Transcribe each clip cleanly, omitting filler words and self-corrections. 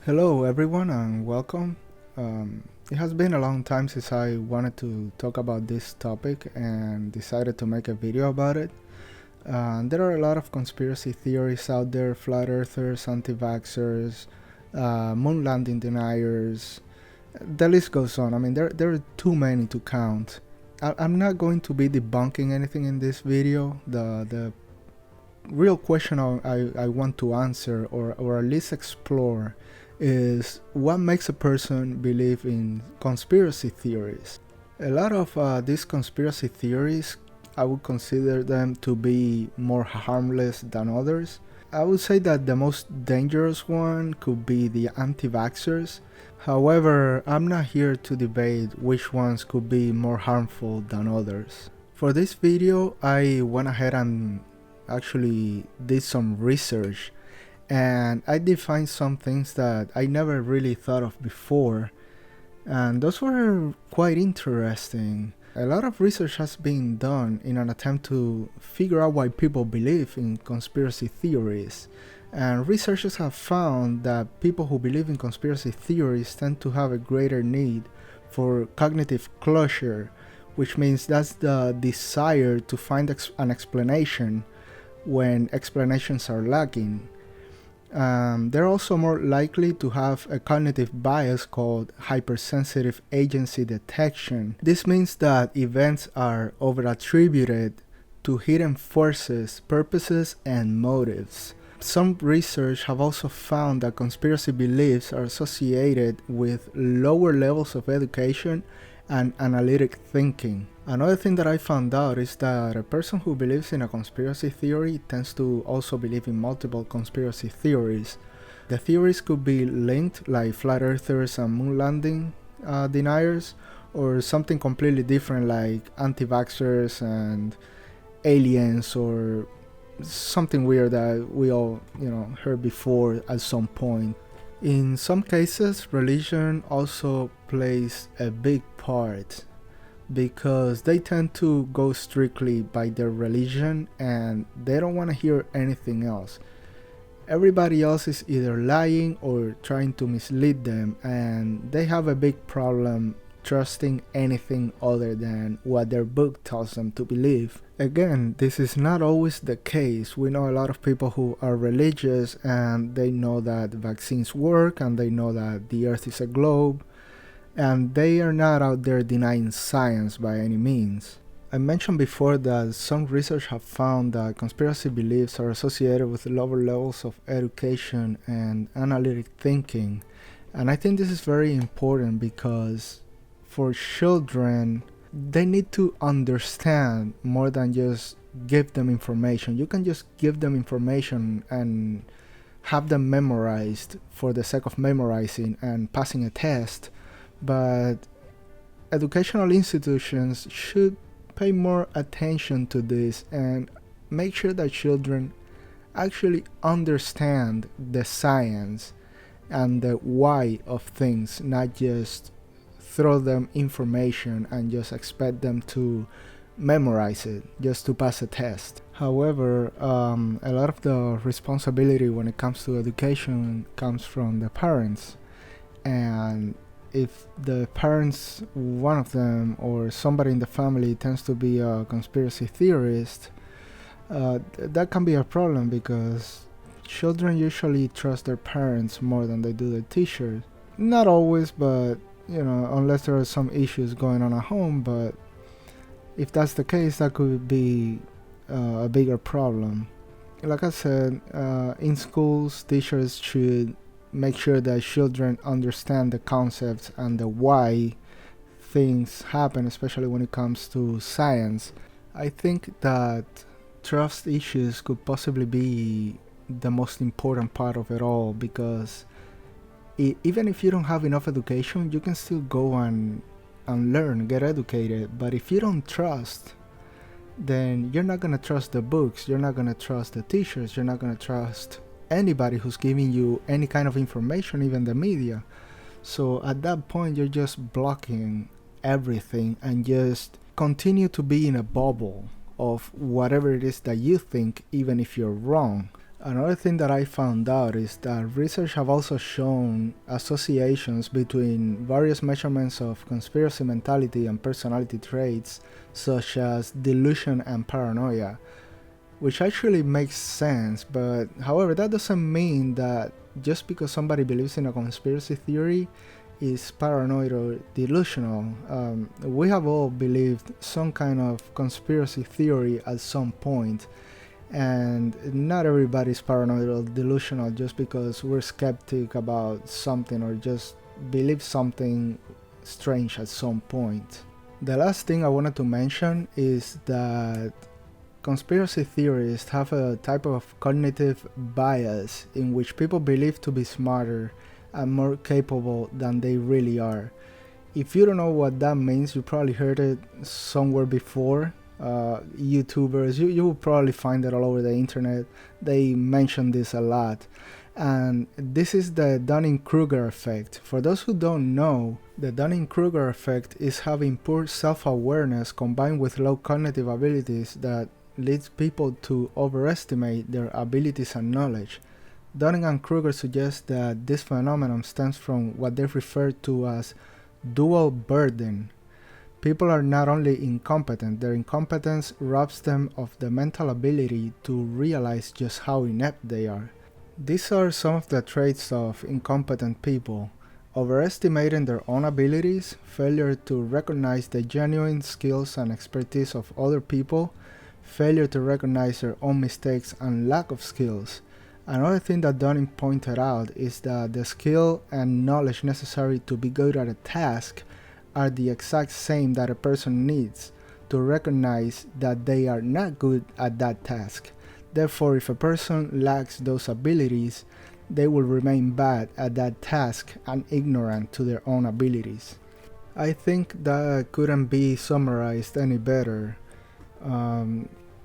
Hello everyone and welcome. It has been a long time since I wanted to talk about this topic and decided to make a video about it. There are a lot of conspiracy theories out there: flat earthers, anti-vaxxers, moon landing deniers. The list goes on. I mean, there are too many to count. I'm not going to be debunking anything in this video. The real question I want to answer or at least explore is what makes a person believe in conspiracy theories. A lot of these conspiracy theories, I would consider them to be more harmless than others. I would say that the most dangerous one could be the anti-vaxxers. However, I'm not here to debate which ones could be more harmful than others. For this video, I went ahead and actually did some research, and I did find some things that I never really thought of before, and those were quite interesting. A lot of research has been done in an attempt to figure out why people believe in conspiracy theories, and researchers have found that people who believe in conspiracy theories tend to have a greater need for cognitive closure, which means that's the desire to find an explanation when explanations are lacking. They're also more likely to have a cognitive bias called hypersensitive agency detection. This means that events are overattributed to hidden forces, purposes, and motives. Some research have also found that conspiracy beliefs are associated with lower levels of education and analytic thinking. Another thing that I found out is that a person who believes in a conspiracy theory tends to also believe in multiple conspiracy theories. The theories could be linked, like flat earthers and moon landing deniers, or something completely different like anti-vaxxers and aliens, or something weird that we all heard before at some point. In some cases, religion also plays a big part, because they tend to go strictly by their religion and they don't want to hear anything else. Everybody else is either lying or trying to mislead them, and they have a big problem trusting anything other than what their book tells them to believe. Again, this is not always the case. We know a lot of people who are religious and they know that vaccines work and they know that the earth is a globe, and they are not out there denying science by any means. I mentioned before that some research have found that conspiracy beliefs are associated with lower levels of education and analytic thinking, and I think this is very important because for children, they need to understand more than just give them information. You can just give them information and have them memorized for the sake of memorizing and passing a test, but educational institutions should pay more attention to this and make sure that children actually understand the science and the why of things, not just throw them information and just expect them to memorize it just to pass a test. However, a lot of the responsibility when it comes to education comes from the parents, and if the parents, one of them or somebody in the family, tends to be a conspiracy theorist, that can be a problem, because children usually trust their parents more than they do their teachers. Not always, but unless there are some issues going on at home. But if that's the case, that could be a bigger problem. Like I said, in schools, teachers should make sure that children understand the concepts and the why things happen, especially when it comes to science. I think that trust issues could possibly be the most important part of it all, because even if you don't have enough education, you can still go and learn, get educated. But if you don't trust, then you're not going to trust the books, you're not going to trust the teachers, you're not going to trust anybody who's giving you any kind of information, even the media. So at that point, you're just blocking everything and just continue to be in a bubble of whatever it is that you think, even if you're wrong. Another thing that I found out is that research have also shown associations between various measurements of conspiracy mentality and personality traits, such as delusion and paranoia, which actually makes sense. But however, that doesn't mean that just because somebody believes in a conspiracy theory is paranoid or delusional. We have all believed some kind of conspiracy theory at some point, and not everybody's paranoid or delusional just because we're skeptic about something or just believe something strange at some point. The last thing I wanted to mention is that conspiracy theorists have a type of cognitive bias in which people believe to be smarter and more capable than they really are. If you don't know what that means, you probably heard it somewhere before. YouTubers, you will probably find it all over the internet. They mention this a lot. And this is the dunning-kruger effect. For those who don't know, the dunning-kruger effect is having poor self-awareness combined with low cognitive abilities that leads people to overestimate their abilities and knowledge. Dunning and Kruger suggest that this phenomenon stems from what they refer to as dual burden. People are not only incompetent, their incompetence robs them of the mental ability to realize just how inept they are. These are some of the traits of incompetent people: overestimating their own abilities, failure to recognize the genuine skills and expertise of other people, failure to recognize their own mistakes, and lack of skills. Another thing that Dunning pointed out is that the skill and knowledge necessary to be good at a task are the exact same that a person needs to recognize that they are not good at that task. Therefore, if a person lacks those abilities, they will remain bad at that task and ignorant to their own abilities. I think that couldn't be summarized any better.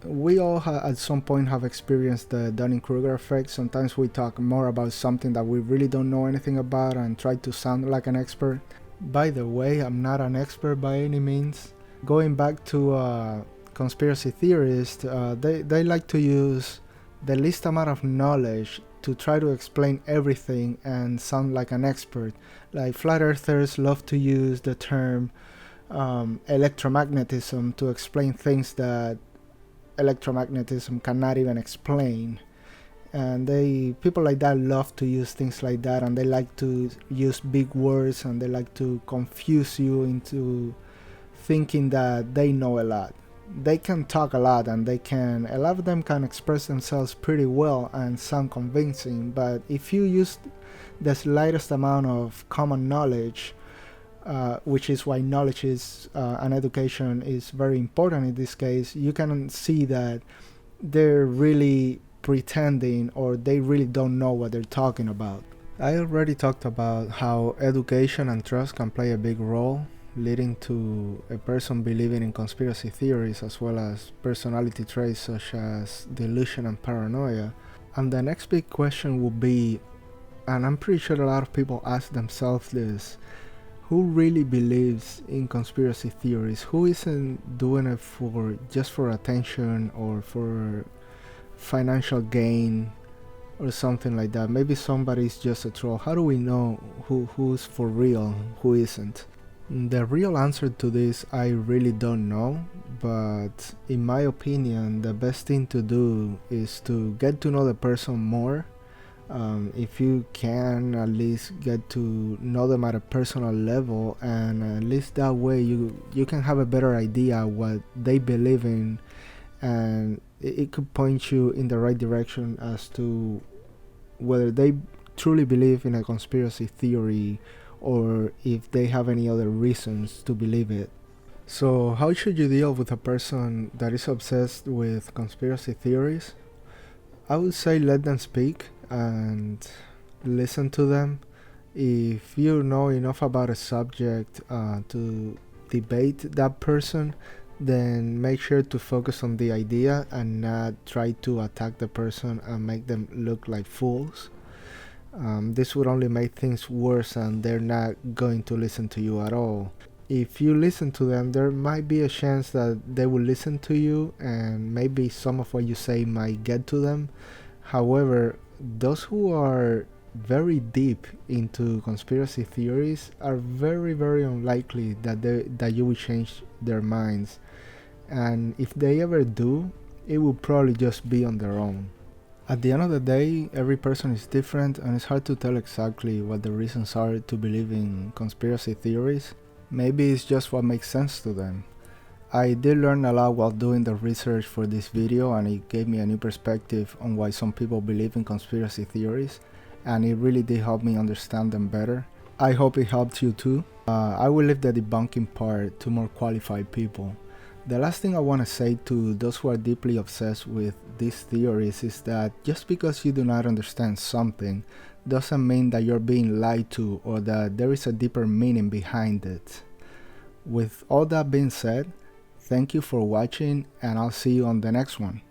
We all at some point have experienced the dunning-kruger effect. Sometimes we talk more about something that we really don't know anything about and try to sound like an expert. By the way, I'm not an expert by any means. Going back to conspiracy theorists, they like to use the least amount of knowledge to try to explain everything and sound like an expert. Like flat earthers love to use the term electromagnetism to explain things that electromagnetism cannot even explain. And people like that love to use things like that, and they like to use big words, and they like to confuse you into thinking that they know a lot. They can talk a lot, and a lot of them can express themselves pretty well and sound convincing, but if you use the slightest amount of common knowledge, which is why knowledge is and education is very important in this case, you can see that they're really pretending, or they really don't know what they're talking about. I already talked about how education and trust can play a big role, leading to a person believing in conspiracy theories as well as personality traits such as delusion and paranoia. And the next big question would be, and I'm pretty sure a lot of people ask themselves this: who really believes in conspiracy theories? Who isn't doing it just for attention or for financial gain or something like that? Maybe somebody's just a troll. How do we know who's for real, who isn't? The real answer to this, I really don't know, but in my opinion, the best thing to do is to get to know the person more. If you can at least get to know them at a personal level, and at least that way you can have a better idea what they believe in, and it could point you in the right direction as to whether they truly believe in a conspiracy theory or if they have any other reasons to believe it. So how should you deal with a person that is obsessed with conspiracy theories? I would say let them speak and listen to them. If you know enough about a subject to debate that person, then make sure to focus on the idea and not try to attack the person and make them look like fools. This would only make things worse, and they're not going to listen to you at all. If you listen to them, there might be a chance that they will listen to you, and maybe some of what you say might get to them. However, those who are very deep into conspiracy theories are very unlikely that you will change their minds, and if they ever do, it will probably just be on their own. At the end of the day, every person is different, and it's hard to tell exactly what the reasons are to believe in conspiracy theories. Maybe it's just what makes sense to them. I did learn a lot while doing the research for this video, and it gave me a new perspective on why some people believe in conspiracy theories, and it really did help me understand them better. I hope it helped you too. I will leave the debunking part to more qualified people. The last thing I want to say to those who are deeply obsessed with these theories is that just because you do not understand something doesn't mean that you're being lied to or that there is a deeper meaning behind it. With all that being said, thank you for watching, and I'll see you on the next one.